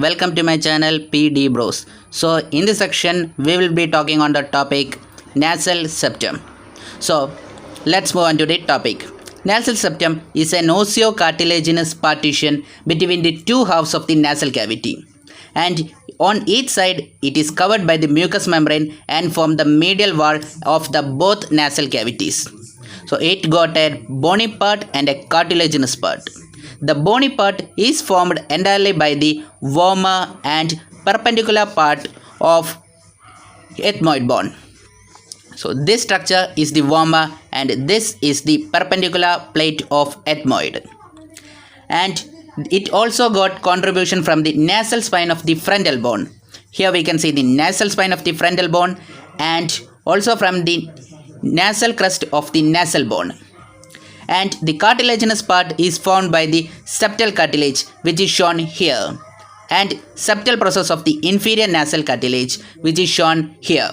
welcome to my channel PD Bros. So in this section we will be talking on the topic nasal septum. So let's move on to the topic. Nasal septum is an osseo-cartilaginous partition between the two halves of the nasal cavity, and on each side it is covered by the mucous membrane and form the medial wall of the both nasal cavities. So it got a bony part and a cartilaginous part. The bony part is formed entirely by the vomer and perpendicular part of ethmoid bone. So this structure is the vomer and this is the perpendicular plate of ethmoid. And it also got contribution from the nasal spine of the frontal bone. Here we can see the nasal spine of the frontal bone and also from the nasal crest of the nasal bone. And the cartilaginous part is formed by the septal cartilage, which is shown here, and septal process of the inferior nasal cartilage, which is shown here.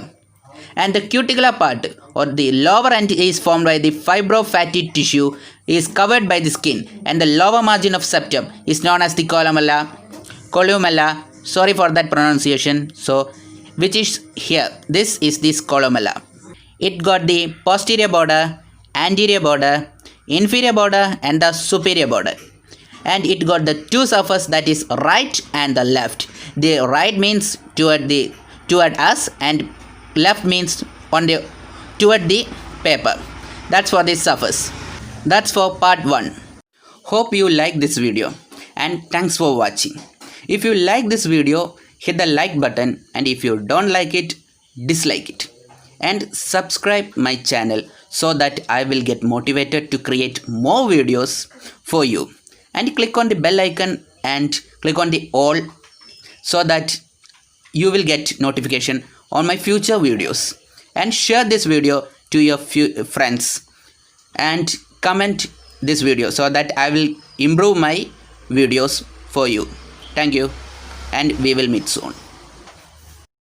And the cuticular part or the lower end is formed by the fibrofatty tissue, is covered by the skin, and the lower margin of septum is known as the columella, sorry for that pronunciation, so which is here. This is this columella. It got the posterior border, anterior border, inferior border and the superior border, and it got the two surface, that is right and the left. The right means toward us and left means toward the paper. That's for this surface. That's for part 1. Hope you like this video and thanks for watching. If you like this video, hit the like button, and if you don't like it, dislike it, and subscribe my channel so that I will get motivated to create more videos for you. And click on the bell icon and click on the all so that you will get notification on my future videos. And share this video to your friends and comment this video so that I will improve my videos for you. Thank you, and we will meet soon.